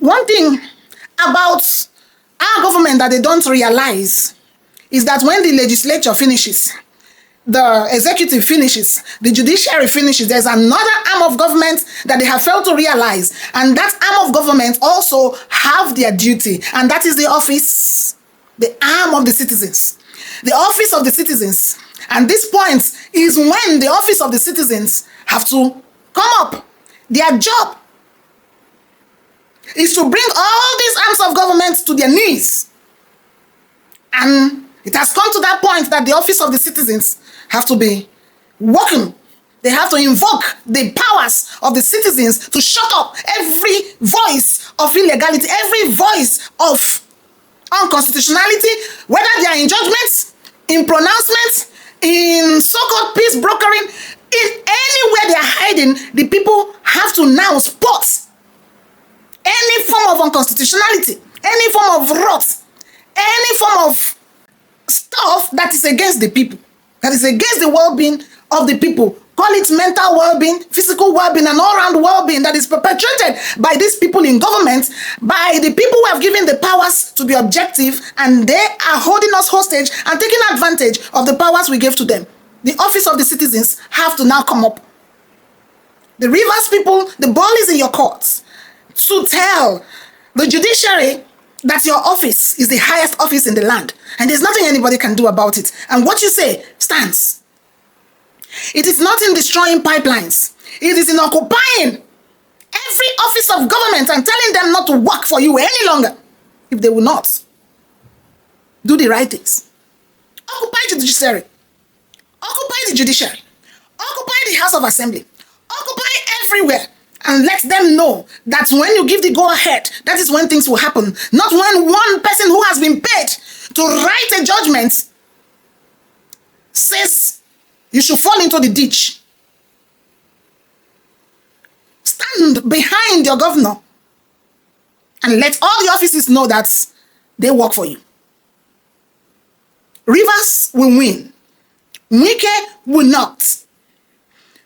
One thing about our government that they don't realize is that when the legislature finishes, the executive finishes, the judiciary finishes, there's another arm of government that they have failed to realize. And that arm of government also have their duty. And that is the office, the arm of the citizens. The office of the citizens. And this point is when the office of the citizens have to come up. Their job is to bring all these arms of government to their knees. And it has come to that point that the office of the citizens have to be working. They have to invoke the powers of the citizens to shut up every voice of illegality, every voice of unconstitutionality, whether they are in judgments, in pronouncements, in so-called peace brokering, in anywhere they are hiding, the people have to now spot any form of unconstitutionality, any form of rot, any form of stuff that is against the people, that is against the well-being of the people. Call it mental well-being, physical well-being, and all-round well-being that is perpetrated by these people in government, by the people who have given the powers to be objective, and they are holding us hostage and taking advantage of the powers we gave to them. The office of the citizens have to now come up. The Rivers people, the ball is in your courts to tell the judiciary that your office is the highest office in the land, and there's nothing anybody can do about it. And what you say stands. It is not in destroying pipelines. It is in occupying every office of government and telling them not to work for you any longer if they will not do the right things. Occupy the judiciary. Occupy the judiciary. Occupy the House of Assembly. Occupy everywhere. And let them know that when you give the go-ahead, that is when things will happen. Not when one person who has been paid to write a judgment says you should fall into the ditch. Stand behind your governor and let all the offices know that they work for you. Rivers will win. Wike will not.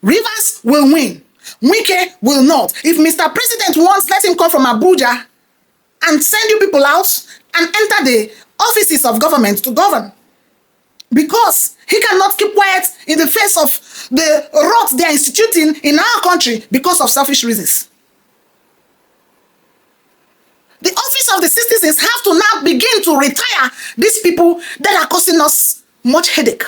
Rivers will win. Wike will not. If Mr. President wants, let him come from Abuja and send you people out and enter the offices of government to govern. Because he cannot keep quiet in the face of the rot they are instituting in our country because of selfish reasons. The office of the citizens have to now begin to retire these people that are causing us much headache.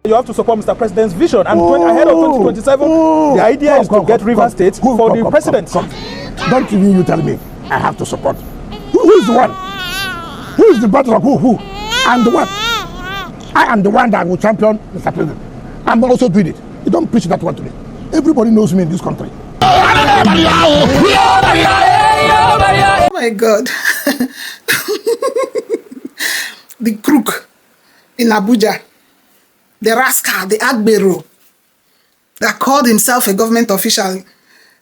You have to support Mr. President's vision, and ahead of 2027, the idea is to get Rivers State for the president. Don't even you tell me I have to support. Who is the one? Who is the battle of who? I'm the one. I am the one that will champion Mr. President. I'm also doing it. You don't preach that one to me. Everybody knows me in this country. Oh my God. The crook in Abuja. The rascal, the Agbero, that called himself a government official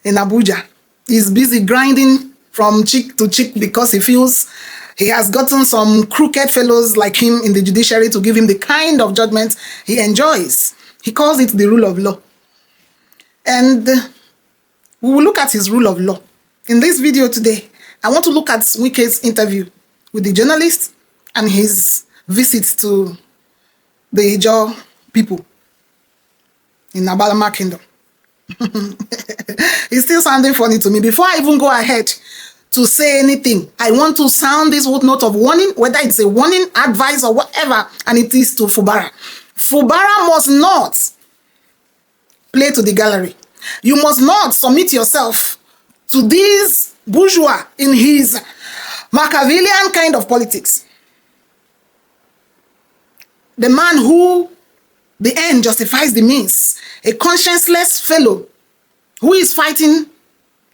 in Abuja, is busy grinding from cheek to cheek because he feels he has gotten some crooked fellows like him in the judiciary to give him the kind of judgment he enjoys. He calls it the rule of law. And we will look at his rule of law. In this video today, I want to look at Wike's interview with the journalist and his visit to the Ijaw people in Abalama Kingdom. It's still sounding funny to me. Before I even go ahead to say anything, I want to sound this note of warning, whether it's a warning, advice, or whatever, and it is to Fubara. Fubara must not play to the gallery. You must not submit yourself to these bourgeois in his Machiavellian kind of politics. The man who the end justifies the means, a conscienceless fellow who is fighting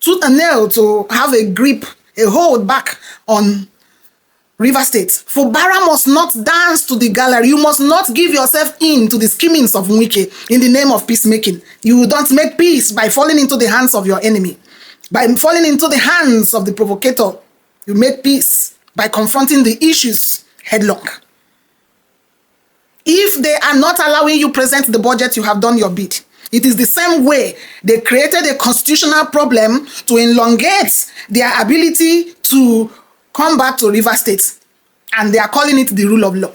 tooth and nail to have a grip, a hold back on River State. Fubara must not dance to the gallery. You must not give yourself in to the schemings of Wike in the name of peacemaking. You don't make peace by falling into the hands of your enemy. By falling into the hands of the provocator, you make peace by confronting the issues headlong. If they are not allowing you present the budget, you have done your bit. It is the same way they created a constitutional problem to elongate their ability to come back to River State. And they are calling it the rule of law.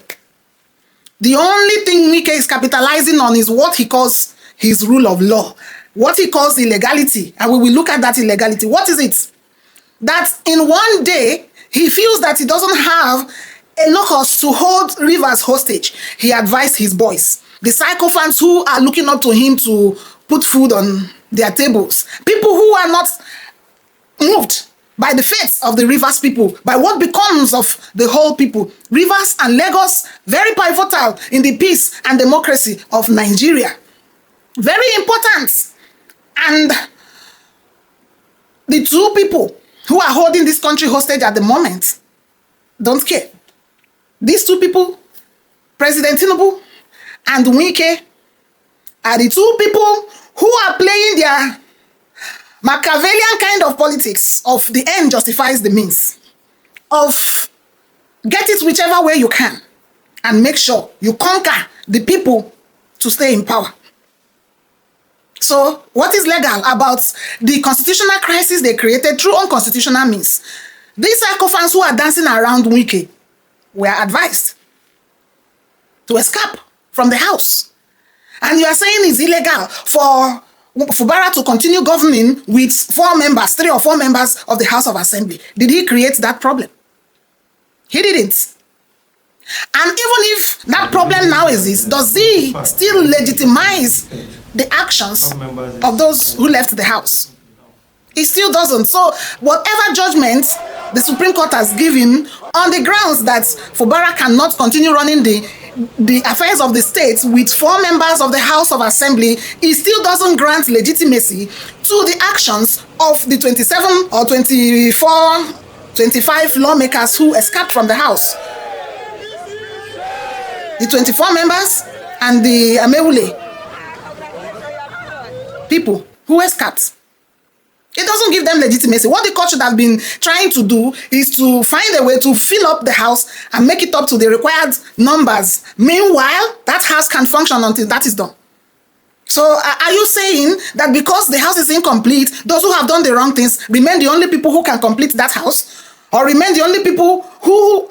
The only thing Wike is capitalizing on is what he calls his rule of law. What he calls illegality. And we will look at that illegality. What is it? That in one day, he feels that he doesn't have a locus to hold rivers hostage. He advised his boys, the sycophants who are looking up to him to put food on their tables, people who are not moved by the fates of the rivers people, by what becomes of the whole people. Rivers and Lagos, very pivotal in the peace and democracy of Nigeria. Very important. And the two people who are holding this country hostage at the moment don't care. These two people, President Tinubu and Wike, are the two people who are playing their Machiavellian kind of politics of the end justifies the means, of get it whichever way you can and make sure you conquer the people to stay in power. So what is legal about the constitutional crisis they created through unconstitutional means? These sycophants who are dancing around Wike were advised to escape from the house. And you are saying it's illegal for Fubara to continue governing with 3 or 4 members of the House of Assembly. Did he create that problem? He didn't. And even if that problem now exists, does he still legitimize the actions of those who left the house? It still doesn't. So whatever judgment the Supreme Court has given on the grounds that Fubara cannot continue running the affairs of the state with 4 members of the House of Assembly, it still doesn't grant legitimacy to the actions of the 27 or 24, 25 lawmakers who escaped from the House. The 24 members and the Amewule people who escaped. It doesn't give them legitimacy. What the court should have been trying to do is to find a way to fill up the house and make it up to the required numbers. Meanwhile, that house can function until that is done. So are you saying that because the house is incomplete, those who have done the wrong things remain the only people who can complete that house? Or remain the only people who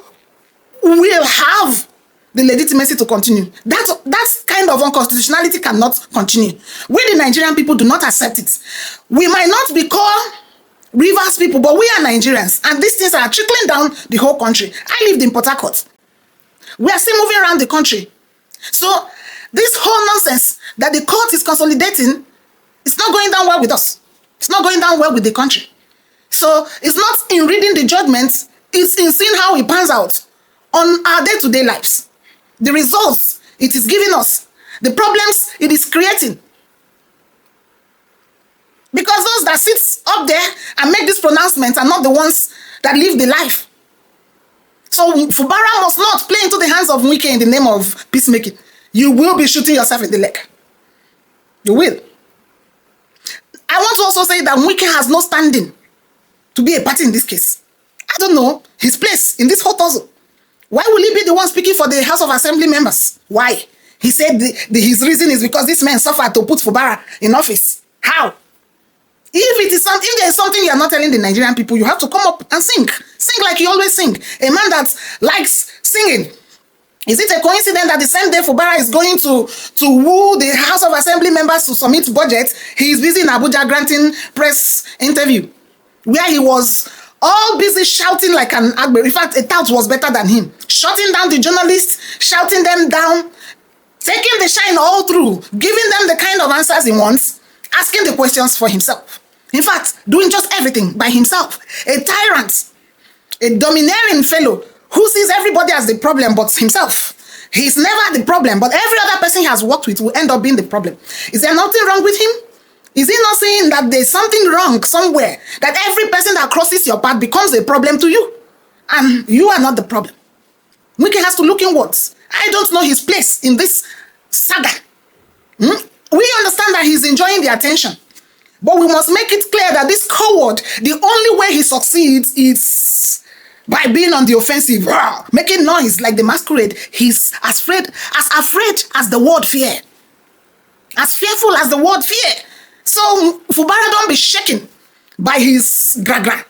will have the legitimacy to continue? That kind of unconstitutionality cannot continue. We, the Nigerian people, do not accept it. We might not be called rivers people, but we are Nigerians, and these things are trickling down the whole country. I lived in Port Harcourt. We are still moving around the country. So this whole nonsense that the court is consolidating, it's not going down well with us. It's not going down well with the country. So it's not in reading the judgments, it's in seeing how it pans out on our day-to-day lives. The results it is giving us, the problems it is creating. Because those that sit up there and make these pronouncements are not the ones that live the life. So Fubara must not play into the hands of Wike in the name of peacemaking. You will be shooting yourself in the leg. You will. I want to also say that Wike has no standing to be a party in this case. I don't know his place in this whole tussle. Why will he be the one speaking for the House of Assembly members? Why? He said his reason is because this man suffered to put Fubara in office. How? If there is something you are not telling the Nigerian people, you have to come up and sing. Sing like you always sing. A man that likes singing. Is it a coincidence that the same day Fubara is going to woo the House of Assembly members to submit budget, he is busy in Abuja granting press interview, where he was all busy shouting like an Agbe. In fact, a tout was better than him. Shutting down the journalists, shouting them down, taking the shine all through, giving them the kind of answers he wants, asking the questions for himself. In fact, doing just everything by himself. A tyrant, a domineering fellow who sees everybody as the problem but himself. He's never the problem, but every other person he has worked with will end up being the problem. Is there nothing wrong with him? Is he not saying that there's something wrong somewhere? That every person that crosses your path becomes a problem to you? And you are not the problem. Wike has to look inwards. I don't know his place in this saga. We understand that he's enjoying the attention. But we must make it clear that this coward, the only way he succeeds is by being on the offensive, making noise like the masquerade. He's as afraid as the word fear. As fearful as the word fear. So Fubara don't be shaken by his gragra.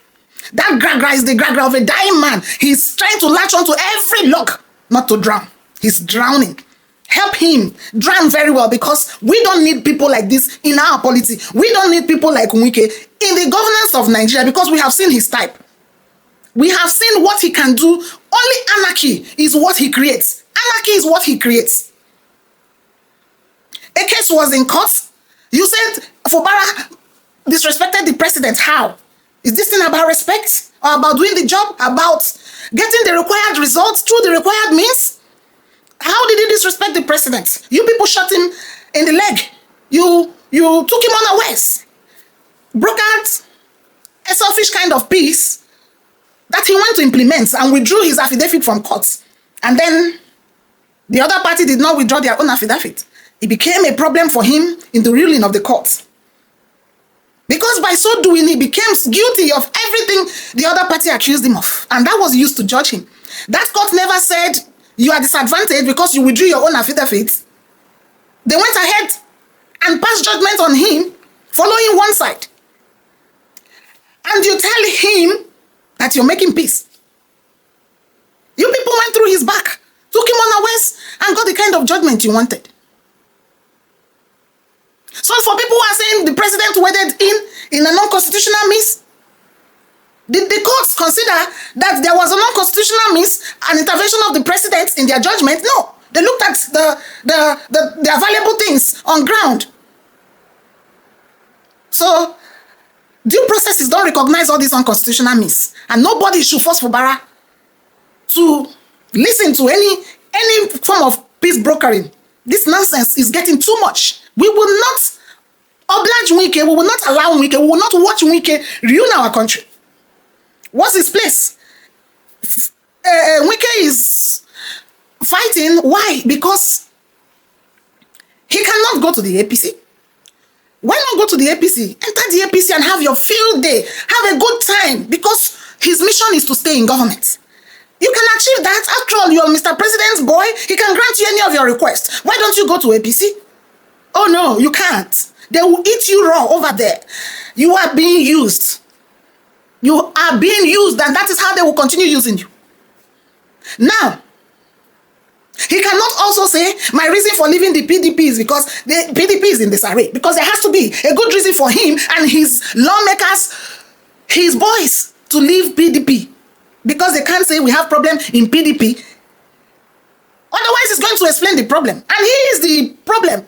That gragra is the gragra of a dying man. He's trying to latch onto every lock, not to drown. He's drowning. Help him drown very well, because we don't need people like this in our polity. We don't need people like Wike in the governance of Nigeria, because we have seen his type. We have seen what he can do. Only anarchy is what he creates. Anarchy is what he creates. A case was in court. You said Fubara disrespected the president. How? Is this thing about respect, or about doing the job, about getting the required results through the required means? How did he disrespect the president? You people shot him in the leg. You took him unawares. Broke out a selfish kind of peace that he went to implement and withdrew his affidavit from court. And then the other party did not withdraw their own affidavit. It became a problem for him in the ruling of the court. Because by so doing, he became guilty of everything the other party accused him of. And that was used to judge him. That court never said, you are disadvantaged because you withdrew your own affidavit. They went ahead and passed judgment on him, following one side. And you tell him that you're making peace. You people went through his back, took him unawares, and got the kind of judgment you wanted. So for people who are saying the president waded in a non-constitutional means, did the courts consider that there was a non-constitutional means, an intervention of the president in their judgment? No. They looked at the available things on ground. So due processes don't recognize all these unconstitutional means. And nobody should force Fubara to listen to any form of peace brokering. This nonsense is getting too much. We will not oblige Wike. We will not allow Wike. We will not watch Wike ruin our country. What's his place? Wike is fighting. Why? Because he cannot go to the APC. Why not go to the APC? Enter the APC and have your field day. Have a good time, because his mission is to stay in government. You can achieve that. After all, you're Mr. President's boy. He can grant you any of your requests. Why don't you go to APC? Oh no, you can't. They will eat you raw over there. You are being used. You are being used, and that is how they will continue using you. Now, he cannot also say, my reason for leaving the PDP is because the PDP is in disarray. Because there has to be a good reason for him and his lawmakers, his boys, to leave PDP. Because they can't say we have problem in PDP. Otherwise, he's going to explain the problem. And he is the problem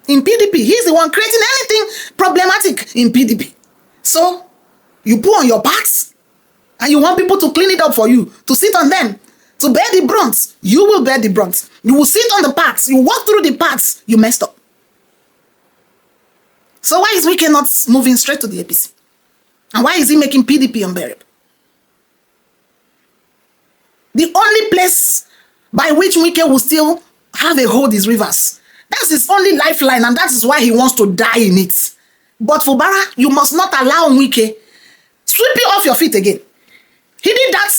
in PDP. He's the one creating anything problematic in PDP. So, you put on your parts, and you want people to clean it up for you, to sit on them, to bear the brunt. You will bear the brunt. You will sit on the parts. You walk through the parts you messed up. So why is Wike not moving straight to the APC? And why is he making PDP unbearable? The only place by which Wike will still have a hold is rivers. That's his only lifeline, and that is why he wants to die in it. But Fubara, you must not allow Wike sweep you off your feet again. He did that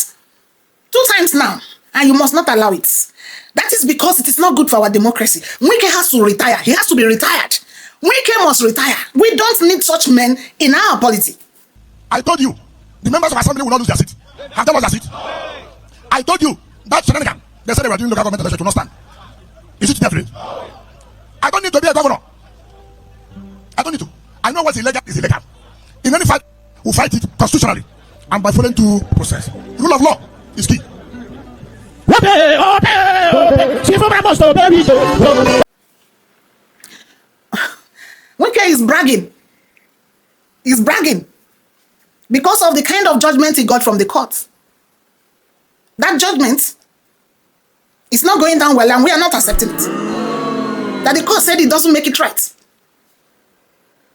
2 times now, and you must not allow it. That is because it is not good for our democracy. Wike has to retire. He has to be retired. Wike must retire. We don't need such men in our polity. I told you, the members of assembly will not lose their seat. Have they lost their seat? I told you, that shenanigan, they said they were doing local government election to not stand. Is it different? I don't need to be a governor. I don't need to. I know what's illegal is illegal. In any fight, we'll fight it constitutionally and by following due process. Rule of law is key. Wike is bragging. He's bragging because of the kind of judgment he got from the court. That judgment is not going down well, and we are not accepting it. That the court said it doesn't make it right.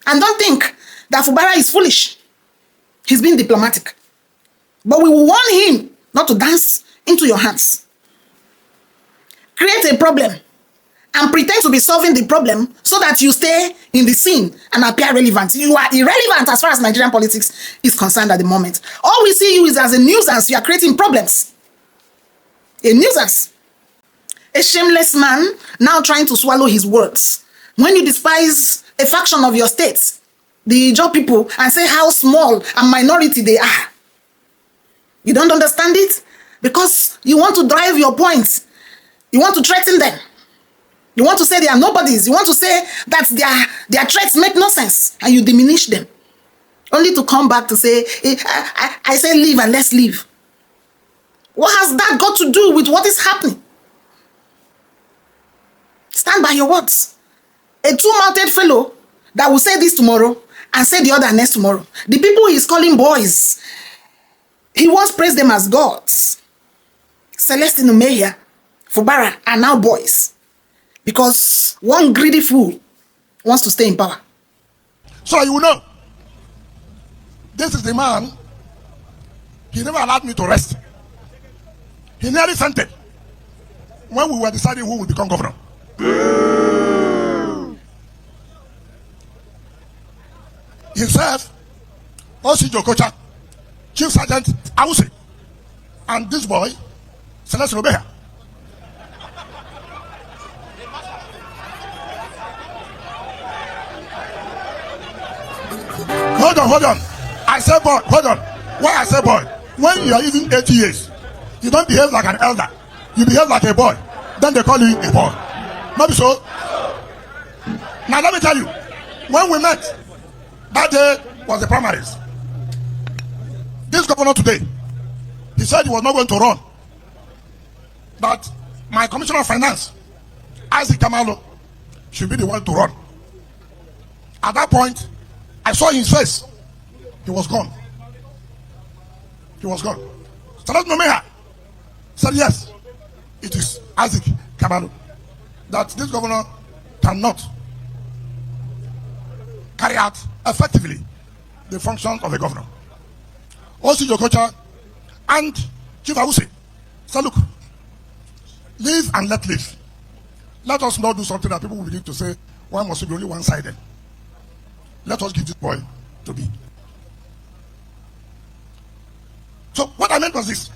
And don't think that Fubara is foolish. He's being diplomatic. But we will warn him not to dance into your hands. Create a problem and pretend to be solving the problem so that you stay in the scene and appear relevant. You are irrelevant as far as Nigerian politics is concerned at the moment. All we see you is as a nuisance. You are creating problems. A nuisance. A shameless man now trying to swallow his words. When you despise a faction of your state, the Ijaw people, and say how small and minority they are. You don't understand it? Because you want to drive your points. You want to threaten them. You want to say they are nobodies. You want to say that their threats make no sense. And you diminish them. Only to come back to say, I say leave and let's leave. What has that got to do with what is happening? Stand by your words. A two-mouthed fellow that will say this tomorrow and say the other next tomorrow. The people he's calling boys, he once praised them as gods. Celestine Umeya, Fubara are now boys. Because one greedy fool wants to stay in power. So you will know, this is the man, he never allowed me to rest. He nearly sent it when we were deciding who would become governor. Himself, O.C. Jokocha, Chief Sergeant Awuse, and this boy, Celestine Umeya. Hold on. I said boy, hold on. Why I say boy? When you are even 80 years, you don't behave like an elder. You behave like a boy. Then they call you a boy. Maybe so. Now let me tell you, when we met, that day was the primaries. This governor today, he said he was not going to run. But my Commissioner of Finance, Isaac Kamalo, should be the one to run. At that point, I saw his face. He was gone. He was gone. Celestine Umeya said, yes, it is Isaac Kamalo. That this governor cannot carry out effectively the functions of a governor. O.C. Jokocha and Chief Awuse said, look, live and let live. Let us not do something that people will begin to say, why must it be only one-sided? Let us give this boy to be. So what I meant was this.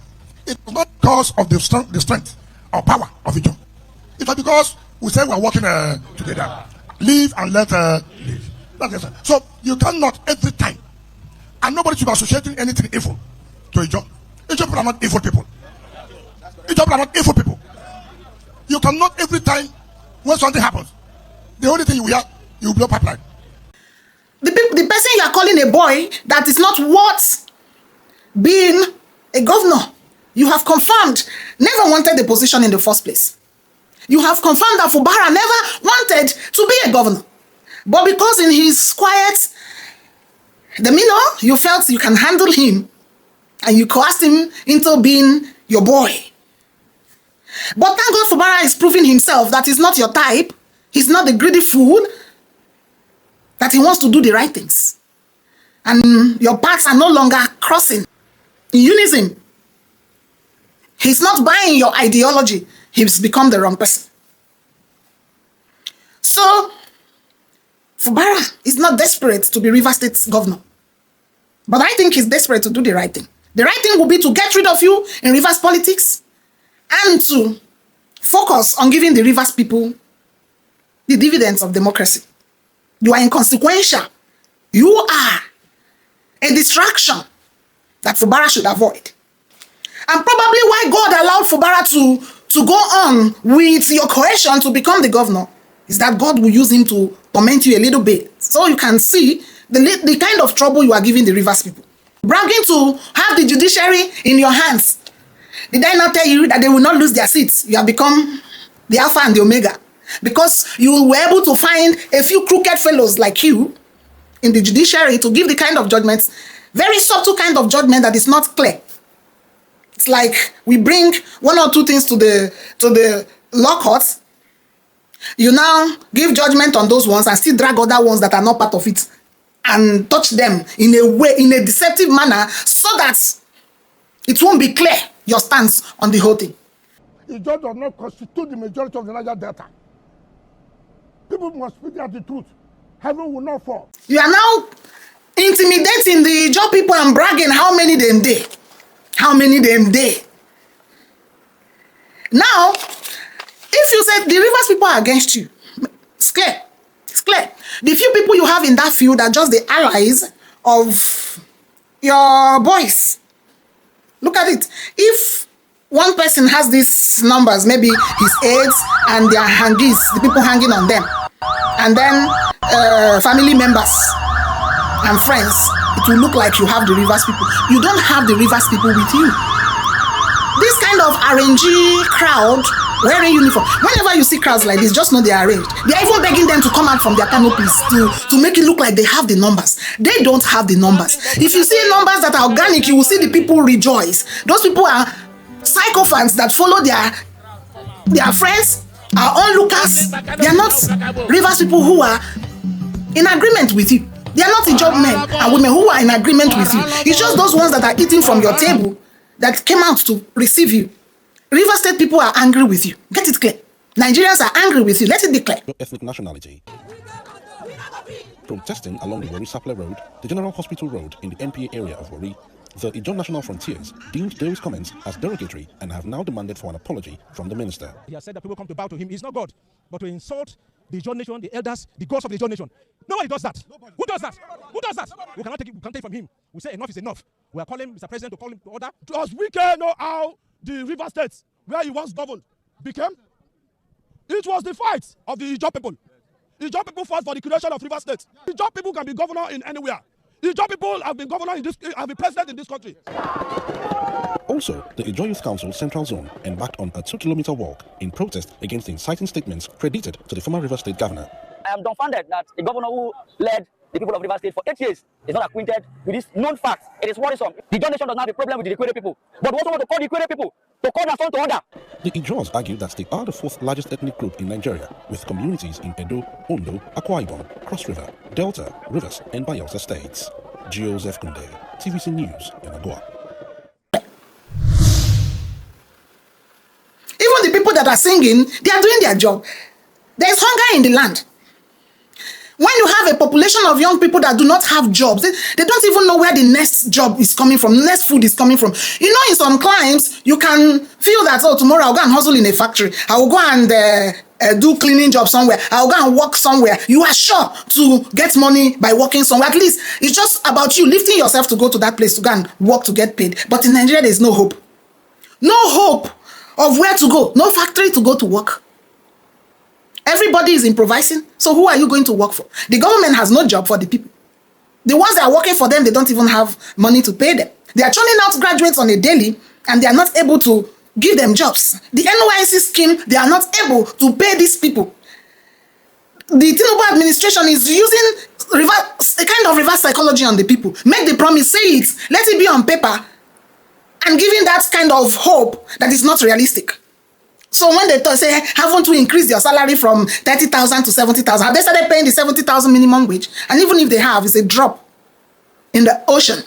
It was not because of the strength or power of the job. It was because we said we are working together. Live and let live. That's it. So you cannot every time, and nobody should be associating anything evil to a job. A job are not evil people. A job are not evil people. You cannot every time when something happens, the only thing you hear, you blow pipeline. The person you are calling a boy that is not worth being a governor, you have confirmed, never wanted the position in the first place. You have confirmed that Fubara never wanted to be a governor. But because in his quiet demeanor, you felt you can handle him and you coerced him into being your boy. But thank God Fubara is proving himself that he's not your type. He's not the greedy fool. That he wants to do the right things. And your paths are no longer crossing in unison. He's not buying your ideology. He's become the wrong person. So, Fubara is not desperate to be Rivers State's governor. But I think he's desperate to do the right thing. The right thing will be to get rid of you in Rivers politics and to focus on giving the Rivers people the dividends of democracy. You are inconsequential. You are a distraction that Fubara should avoid. And probably why God allowed Fubara to go on with your coercion to become the governor is that God will use him to torment you a little bit. So you can see the kind of trouble you are giving the Rivers people. Bragging to have the judiciary in your hands. Did I not tell you that they will not lose their seats? You have become the Alpha and the Omega. Because you were able to find a few crooked fellows like you in the judiciary to give the kind of judgments, very subtle kind of judgment that is not clear. It's like we bring one or two things to the law courts. You now give judgment on those ones and still drag other ones that are not part of it and touch them in a way, in a deceptive manner, so that it won't be clear your stance on the whole thing. The judge does not constitute the majority of the Niger Delta. People must speak out the truth. Heaven will not fall. You are now intimidating the job people and bragging how many them dey. How many them dey. Now, if you say the Rivers people are against you, it's clear. It's clear. The few people you have in that field are just the allies of your boys. Look at it. If one person has these numbers, maybe his aides and their hangies, the people hanging on them, and then family members and friends, it will look like you have the Rivers people. You don't have the Rivers people with you. This kind of RNG crowd wearing uniform, whenever you see crowds like this, just know they are arranged. They are even begging them to come out from their canopies to make it look like they have the numbers. They don't have the numbers. If you see numbers that are organic, you will see the people rejoice. Those people are sycophants that follow their friends, our onlookers. They are not Rivers people who are in agreement with you. They are not the job men and women who are in agreement with you. It's just those ones that are eating from your table that came out to receive you. River State people are angry with you. Get it clear. Nigerians are angry with you. Let it be clear. Your ethnic nationality. Protesting along the Warri Sapele Road, the General Hospital Road in the NPA area of Warri, the Ijaw National Frontiers deemed those comments as derogatory and have now demanded for an apology from the minister. He has said that people come to bow to him. He's not God, but to insult the Ijaw nation, the elders, the gods of the Ijaw nation. Nobody does that. Who does that? Who does that? We cannot take it. We can't take it from him. We say enough is enough. We are calling Mr. President to call him to order. Does Wike know how the River States, where he once governed, became? It was the fight of the Ijaw people. Ijaw people fought for the creation of River State. Ijaw people can be governor in anywhere. Ijaw people have been governor in this, have been president in this country. Also, the Ijaw Youth Council Central Zone embarked on a 2-kilometer walk in protest against the inciting statements credited to the former River State governor. I am dumbfounded that a governor who led the people of River State for 8 years is not acquainted with this known fact. It is worrisome. The Ijaw nation does not have a problem with the Ikwere people, but we also want to call the Ikwere people to call their son to order. The Ijaws argue that they are the 4th largest ethnic group in Nigeria, with communities in Edo, Ondo, Akwa Ibom, Cross River, Delta, Rivers, and Bayelsa states. Joseph Kunde, TVC News, in Agua. Even the people that are singing, they are doing their job. There is hunger in the land. When you have a population of young people that do not have jobs, they don't even know where the next job is coming from, next food is coming from. You know, in some climes, you can feel that, oh, tomorrow I'll go and hustle in a factory. I will go and do cleaning job somewhere. I'll go and work somewhere. You are sure to get money by working somewhere. At least it's just about you lifting yourself to go to that place to go and work to get paid. But in Nigeria, there's no hope. No hope of where to go. No factory to go to work. Everybody is improvising. So who are you going to work for? The government has no job for the people. The ones that are working for them, they don't even have money to pay them. They are churning out graduates on a daily and they are not able to give them jobs. The NYSC scheme, they are not able to pay these people. The Tinubu administration is using a kind of reverse psychology on the people. Make the promise, say it, let it be on paper, and giving that kind of hope that is not realistic. So when they say, haven't we increased your salary from 30,000 to 70,000? Have they started paying the 70,000 minimum wage? And even if they have, it's a drop in the ocean.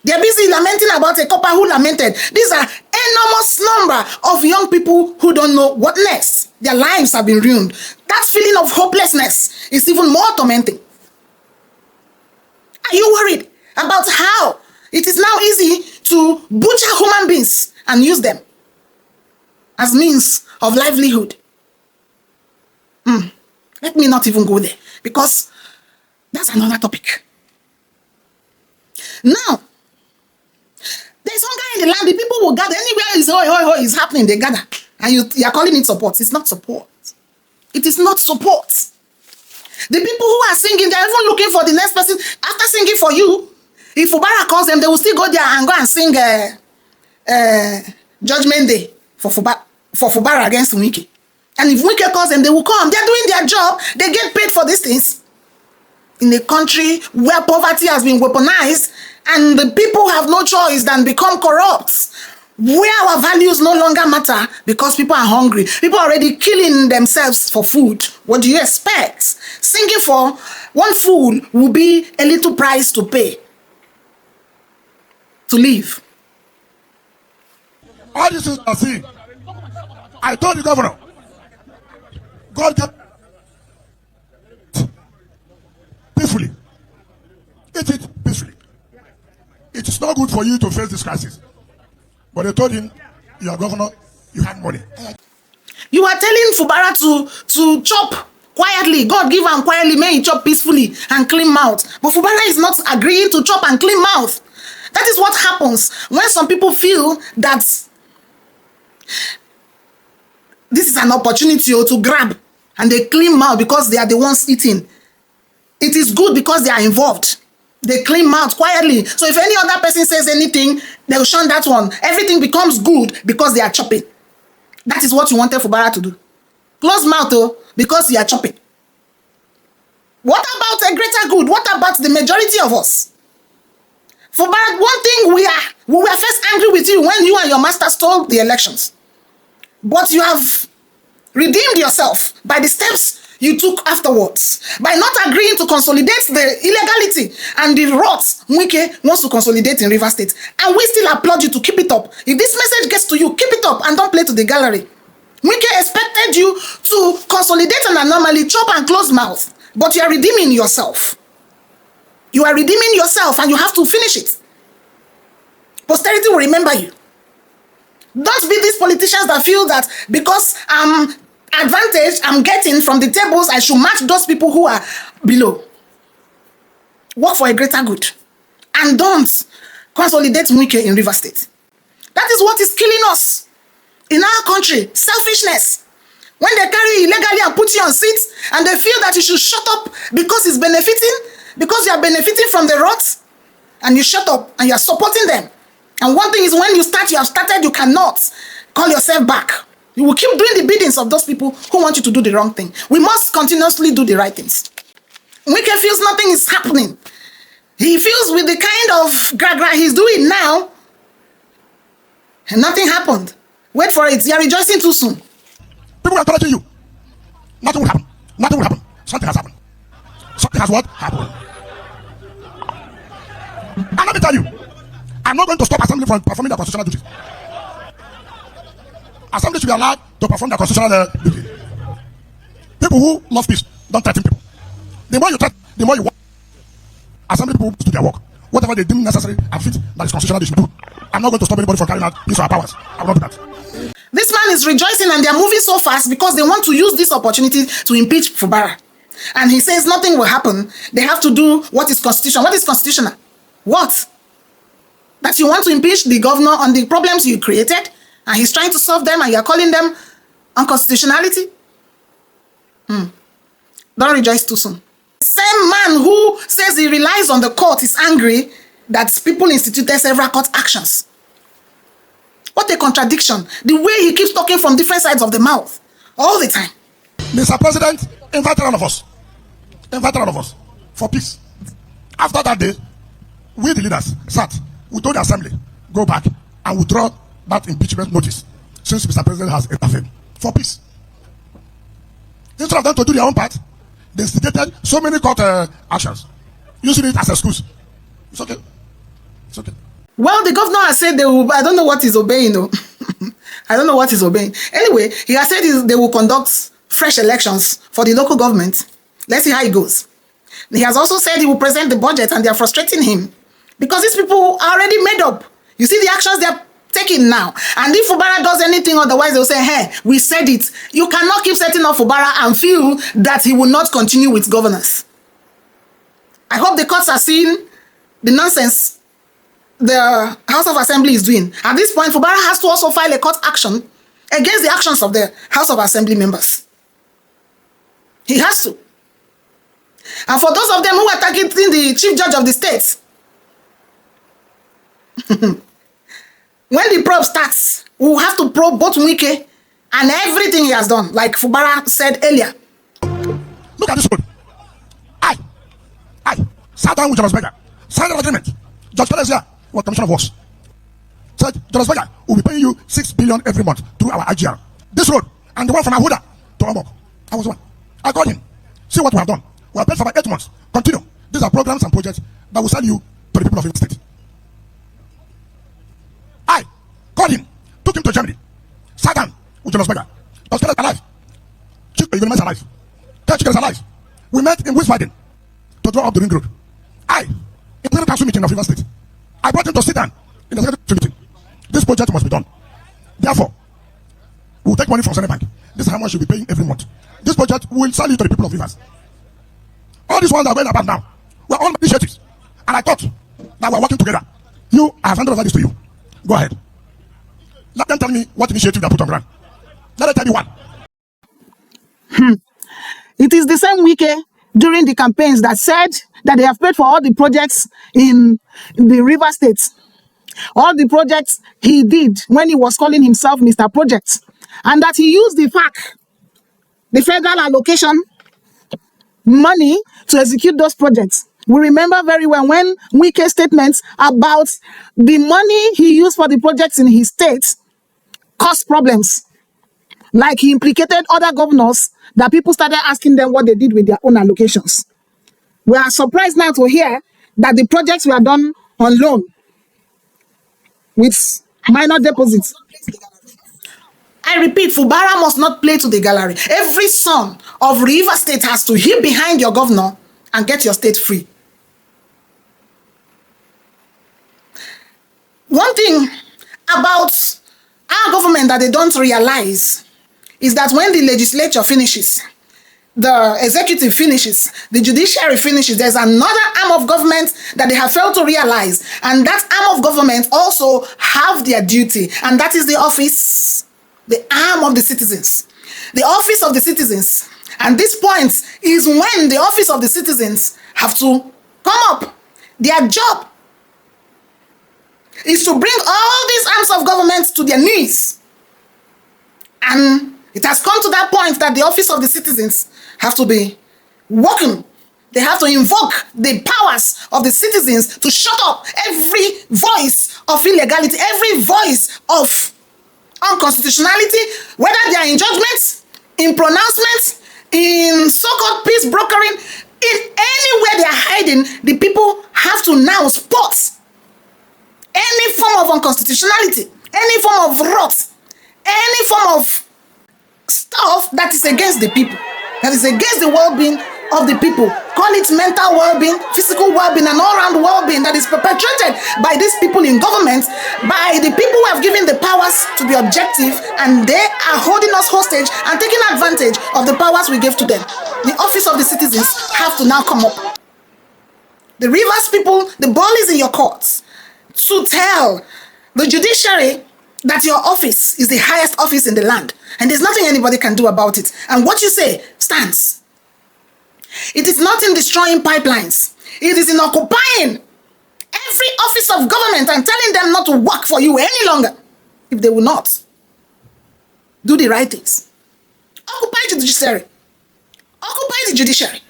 They're busy lamenting about a copper who lamented. These are enormous number of young people who don't know what next. Their lives have been ruined. That feeling of hopelessness is even more tormenting. Are you worried about how it is now easy to butcher human beings and use them as means of livelihood? Let me not even go there, because that's another topic. Now, there's hunger in the land. The people will gather. Anywhere is happening, they gather. And you are calling it support. It's not support. It is not support. The people who are singing, they are even looking for the next person. After singing for you, if Fubara calls them, they will still go there and go and sing Judgment Day for Fubara against Wike. And if Wike calls them, they will come. They are doing their job. They get paid for these things. In a country where poverty has been weaponized and the people have no choice than become corrupt, where our values no longer matter because people are hungry. People are already killing themselves for food. What do you expect? Singing for one food will be a little price to pay to live. All this is I see. I told the governor God gave peacefully. Eat it peacefully. It is not good for you to face this crisis. But they told him, you are governor, you have money. You are telling Fubara to chop quietly. God give him quietly, may he chop peacefully and clean mouth. But Fubara is not agreeing to chop and clean mouth. That is what happens when some people feel that this is an opportunity to grab and they clean mouth because they are the ones eating. It is good because they are involved. They clean mouth quietly. So if any other person says anything, they will shun that one. Everything becomes good because they are chopping. That is what you wanted Fubara to do. Close mouth, because you are chopping. What about a greater good? What about the majority of us? Fubara, one thing we were first angry with you when you and your master stole the elections. But you have redeemed yourself by the steps you took afterwards, by not agreeing to consolidate the illegality and the rot Wike wants to consolidate in Rivers State. And we still applaud you to keep it up. If this message gets to you, keep it up and don't play to the gallery. Wike expected you to consolidate an anomaly, chop and close mouth, but you are redeeming yourself. You are redeeming yourself and you have to finish it. Posterity will remember you. Don't be these politicians that feel that because advantage I'm getting from the tables, I should match those people who are below. Work for a greater good. And don't consolidate Wike in Rivers State. That is what is killing us in our country. Selfishness. When they carry you illegally and put you on seats and they feel that you should shut up because it's benefiting, because you are benefiting from the rot, and you shut up and you are supporting them. And one thing is, when you have started, you cannot call yourself back. You will keep doing the biddings of those people who want you to do the wrong thing. We must continuously do the right things. Wike feels nothing is happening. He feels with the kind of gra he's doing now, and nothing happened. Wait for it. You are rejoicing too soon. People are encouraging you. Nothing will happen. Nothing will happen. Something has happened. Something has what? Happened. And let me tell you, I'm not going to stop Assembly from performing their constitutional duties. Assembly should be allowed to perform their constitutional duty. People who love peace don't threaten people. The more you threaten, the more you work. Assembly people do their work. Whatever they deem necessary and fit, that is constitutional, they should do. I'm not going to stop anybody from carrying out peace or powers. I will not do that. This man is rejoicing and they are moving so fast because they want to use this opportunity to impeach Fubara. And he says nothing will happen. They have to do what is constitutional. What is constitutional? What? That you want to impeach the governor on the problems you created, and he's trying to solve them, and you're calling them unconstitutionality? Don't rejoice too soon. The same man who says he relies on the court is angry that people instituted several court actions. What a contradiction. The way he keeps talking from different sides of the mouth all the time. Mr. President, invite all of us. Invite all of us for peace. After that day, we the leaders sat. We told the assembly, go back and withdraw that impeachment notice since Mr. President has intervened for peace. Instead of them to do their own part, they instigated so many court actions, using it as an excuse. It's okay. It's okay. Well, the governor has said they will, I don't know what he's obeying though. I don't know what he's obeying. Anyway, he has said they will conduct fresh elections for the local government. Let's see how it goes. He has also said he will present the budget, and they are frustrating him because these people are already made up. You see the actions they are taking now. And if Fubara does anything otherwise, they'll say, hey, we said it. You cannot keep setting up Fubara and feel that he will not continue with governance. I hope the courts are seeing the nonsense the House of Assembly is doing. At this point, Fubara has to also file a court action against the actions of the House of Assembly members. He has to. And for those of them who are targeting the chief judge of the state, when the probe starts, we will have to probe both Wike and everything he has done, like Fubara said earlier. Look at this road. I sat down with Jonas Berger, signed an agreement. Judge Perez here, what Commissioner of Works, said Jonas Berger will be paying you 6 billion every month through our IGR. This road and the one from Ahuda to Amok. I was one. I called him. See what we have done. We have paid for about 8 months. Continue. These are programs and projects that will sell you to the people of the state. I called him, took him to Germany, sat down with Jonas Berger. Jonas Berger alive. Chief economist alive. chickens alive. We met in Wike to draw up the ring road. In the council meeting of River State, I brought him to sit down in the secretary meeting. This project must be done. Therefore, we will take money from Senate Bank. This is how much you'll be paying every month. This project will sell you to the people of Rivers. All these ones that are going about now were all initiatives. And I thought that we're working together. I have handed over this to you. Go ahead. Let them tell me what initiative they put on ground. Let them tell me one. It is the same Wike during the campaigns that said that they have paid for all the projects in the River States. All the projects he did when he was calling himself Mr. Project. And that he used the FAC, the federal allocation money, to execute those projects. We remember very well when Wike's statements about the money he used for the projects in his state caused problems. Like he implicated other governors that people started asking them what they did with their own allocations. We are surprised now to hear that the projects were done on loan with minor deposits. I repeat, Fubara must not play to the gallery. Every son of River State has to hit behind your governor and get your state free. One thing about our government that they don't realize is that when the legislature finishes, the executive finishes, the judiciary finishes, there's another arm of government that they have failed to realize. And that arm of government also have their duty. And that is the office, the arm of the citizens. The office of the citizens. And this point is when the office of the citizens have to come up. Their job is to bring all these arms of government to their knees. And it has come to that point that the office of the citizens have to be working. They have to invoke the powers of the citizens to shut up every voice of illegality, every voice of unconstitutionality, whether they are in judgments, in pronouncements, in so-called peace brokering, in anywhere they are hiding. The people have to now spot any form of unconstitutionality, any form of rot, any form of stuff that is against the people, that is against the well-being of the people. Call it mental well-being, physical well-being, and all-round well-being that is perpetrated by these people in government, by the people who have given the powers to be objective, and they are holding us hostage and taking advantage of the powers we gave to them. The office of the citizens have to now come up. The Rivers people, the ball is in your courts to tell the judiciary that your office is the highest office in the land, and there's nothing anybody can do about it. And what you say stands. It is not in destroying pipelines. It is in occupying every office of government and telling them not to work for you any longer if they will not do the right things. Occupy the judiciary. Occupy the judiciary.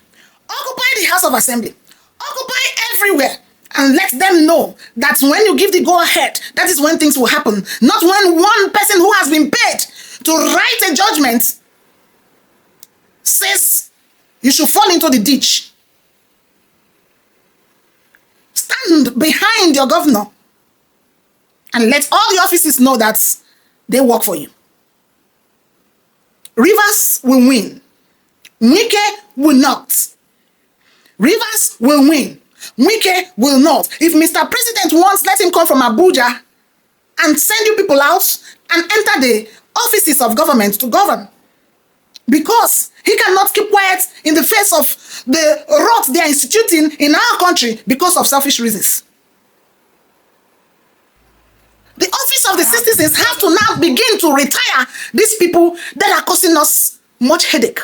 Occupy the House of Assembly. Occupy everywhere. And let them know that when you give the go-ahead, that is when things will happen. Not when one person who has been paid to write a judgment says you should fall into the ditch. Stand behind your governor and let all the offices know that they work for you. Rivers will win. Wike will not. Rivers will win. Wike will not. If Mr. President wants, let him come from Abuja and send you people out and enter the offices of government to govern. Because he cannot keep quiet in the face of the rot they are instituting in our country because of selfish reasons. The office of the citizens have to now begin to retire these people that are causing us much headache.